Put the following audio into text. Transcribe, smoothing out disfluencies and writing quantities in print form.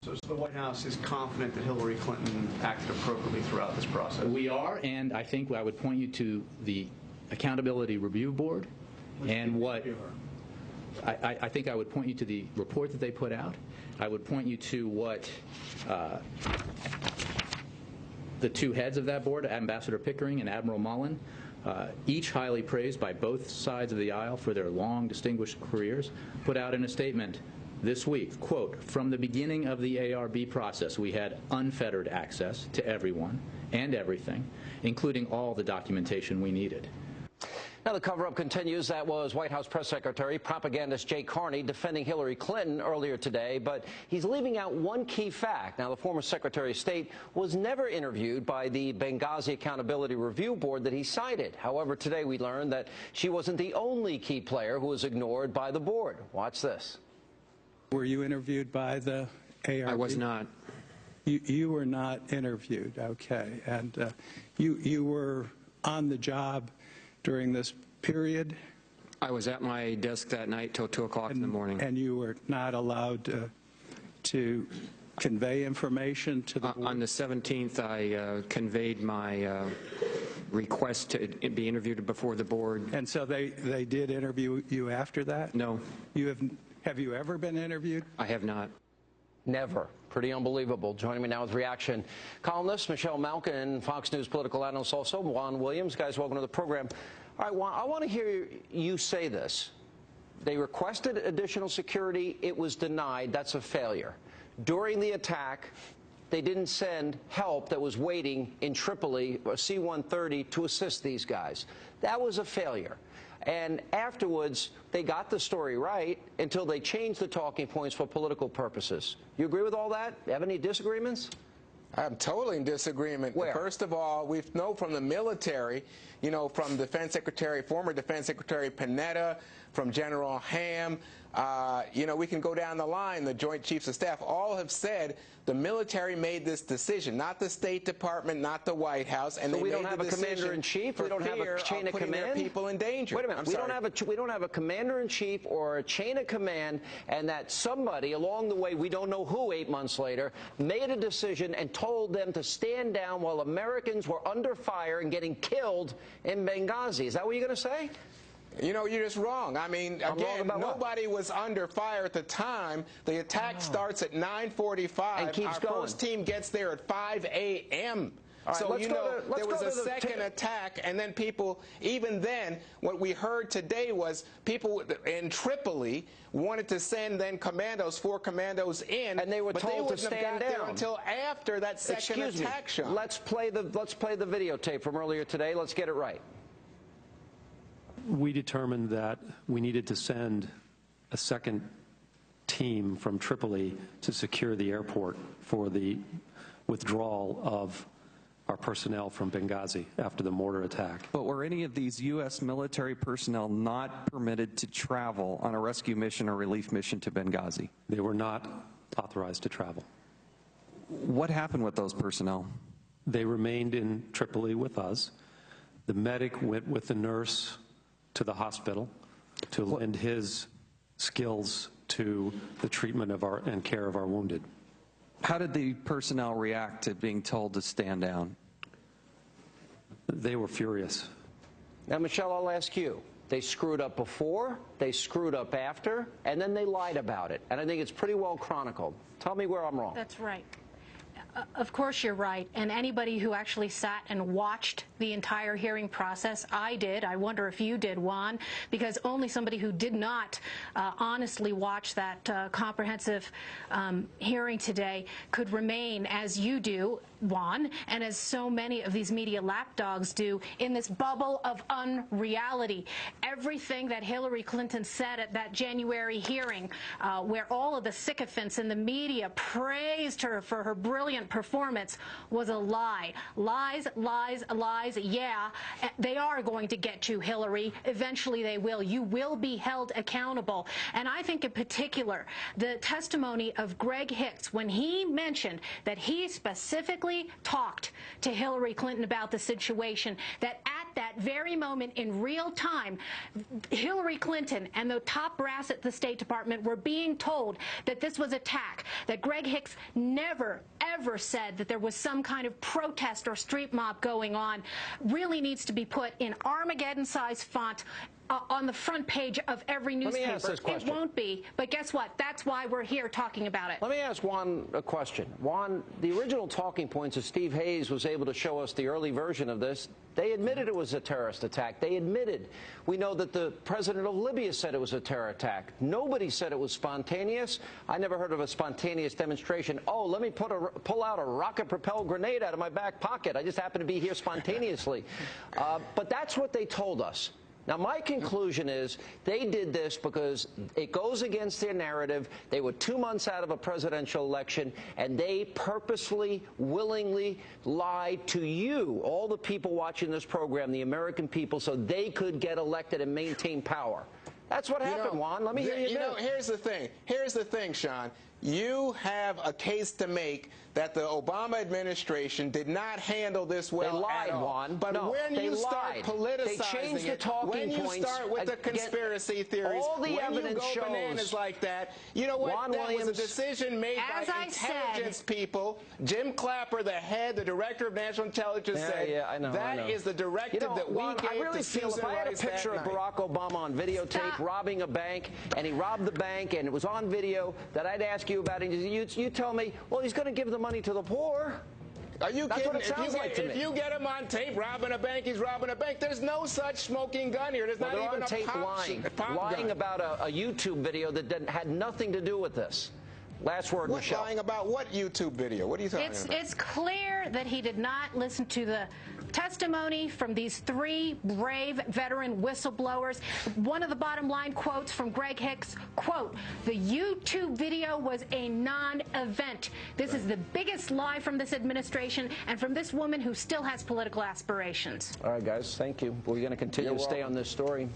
So the White House is confident that Hillary Clinton acted appropriately throughout this process? We are, and I think I would point you to the Accountability Review Board and what I think I would point you to the report that they put out. I would point you to what the two heads of that board, Ambassador Pickering and Admiral Malkin, each highly praised by both sides of the aisle for their long, distinguished careers, put out in a statement this week, quote, "From the beginning of the ARB process, we had unfettered access to everyone and everything, including all the documentation we needed." Now the cover-up continues. That was White House Press Secretary, propagandist Jay Carney, defending Hillary Clinton earlier today, but he's leaving out one key fact. Now, the former Secretary of State was never interviewed by the Benghazi Accountability Review Board that he cited. However, today we learned that she wasn't the only key player who was ignored by the board. Watch this. Were you interviewed by the ARB? I was not. You were not interviewed, okay. And you were on the job during this period? I was at my desk that night till 2 o'clock in the morning. And you were not allowed to convey information to the board? On the 17th, I conveyed my request to be interviewed before the board. And so they did interview you after that? No. Have you ever been interviewed? I have not. Never. Pretty unbelievable. Joining me now with reaction, columnist Michelle Malkin and Fox News political analyst also Juan Williams. Guys, welcome to the program. All right, Juan, I want to hear you say this. They requested additional security. It was denied. That's a failure. During the attack, they didn't send help that was waiting in Tripoli, a C-130, to assist these guys. That was a failure. And afterwards, they got the story right until they changed the talking points for political purposes. You agree with all that? Have any disagreements? I'm totally in disagreement. Where? First of all, we know from the military, you know, from Defense Secretary, former Defense Secretary Panetta, from General Ham, you know, we can go down the line. The Joint Chiefs of Staff all have said the military made this decision, not the State Department, not the White House, and so they we made don't have the a commander-in-chief. We don't have a chain of command. Their people in danger. Wait a minute. We don't have a commander-in-chief or a chain of command, and that somebody along the way, we don't know who, 8 months later, made a decision and told them to stand down while Americans were under fire and getting killed in Benghazi. Is that what you're going to say? You know, you're just wrong. I mean, again, nobody was under fire at the time. The attack starts at 9:45. And keeps Our going. first team gets there at 5 a.m. Right, so, you know, there was a second attack, and then people, even then, what we heard today was people in Tripoli wanted to send then commandos, 4 commandos in, and they were told to stand down until after that second attack shot. Let's play the videotape from earlier today. Let's get it right. We determined that we needed to send a second team from Tripoli to secure the airport for the withdrawal of our personnel from Benghazi after the mortar attack. But were any of these U.S. military personnel not permitted to travel on a rescue mission or relief mission to Benghazi? They were not authorized to travel. What happened with those personnel? They remained in Tripoli with us. The medic went with the nurse to the hospital to lend his skills to the treatment of and care of our wounded. How did the personnel react to being told to stand down? They were furious. Now, Michelle, I'll ask you. They screwed up before, they screwed up after, and then they lied about it. And I think it's pretty well chronicled. Tell me where I'm wrong. That's right. Of course you're right, and anybody who actually sat and watched the entire hearing process, I did. I wonder if you did, Juan, because only somebody who did not honestly watch that comprehensive hearing today could remain, as you do, Juan, and as so many of these media lapdogs do, in this bubble of unreality. Everything that Hillary Clinton said at that January hearing, where all of the sycophants in the media praised her for her brilliant performance, was a lie. Lies, lies, lies, realize, yeah, they are going to get you, Hillary. Eventually they will. You will be held accountable. And I think in particular, the testimony of Greg Hicks, when he mentioned that he specifically talked to Hillary Clinton about the situation, that at that very moment in real time, Hillary Clinton and the top brass at the State Department were being told that this was attack, that Greg Hicks never, ever said that there was some kind of protest or street mob going on, really needs to be put in Armageddon-sized font on the front page of every newspaper. Let me ask this question. It won't be, but guess what? That's why we're here talking about it. Let me ask Juan a question. Juan, the original talking points of Steve Hayes was able to show us the early version of this. They admitted it was a terrorist attack. They admitted. We know that the president of Libya said it was a terror attack. Nobody said it was spontaneous. I never heard of a spontaneous demonstration. Oh, let me pull out a rocket-propelled grenade out of my back pocket. I just happen to be here spontaneously. But that's what they told us. Now, my conclusion is they did this because it goes against their narrative. They were 2 months out of a presidential election, and they purposely, willingly lied to you, all the people watching this program, the American people, so they could get elected and maintain power. That's what happened, Juan. Let me hear you. Here's the thing. Here's the thing, Sean. You have a case to make that the Obama administration did not handle this well. They lied, at all. Juan. But no, when you start politicizing they changed the talking when you points start with the conspiracy theories, all the when evidence you go shows bananas like that, you know what? Juan that Williams, was a decision made as by I intelligence said, people. Jim Clapper, the director of national intelligence, said I know. that is the directive that Juan, we gave I really to feel Susan if I had a Rice picture of that night. Barack Obama on videotape robbing a bank, and he robbed the bank, and it was on video, that I'd ask you about it, and you tell me, well, he's going to give the money to the poor. Are you That's kidding? what it sounds like to me. If you get him on tape robbing a bank, he's robbing a bank. There's no such smoking gun here. There's not They're even on tape lying gun. about a YouTube video that had nothing to do with this. Last word, Michelle. Lying about what YouTube video? What are you talking about? It's clear that he did not listen to the testimony from these 3 brave veteran whistleblowers. One of the bottom line quotes from Greg Hicks, quote, "The YouTube video was a non-event." This is the biggest lie from this administration and from this woman who still has political aspirations. All right, guys, thank you. We're going to continue to stay on this story.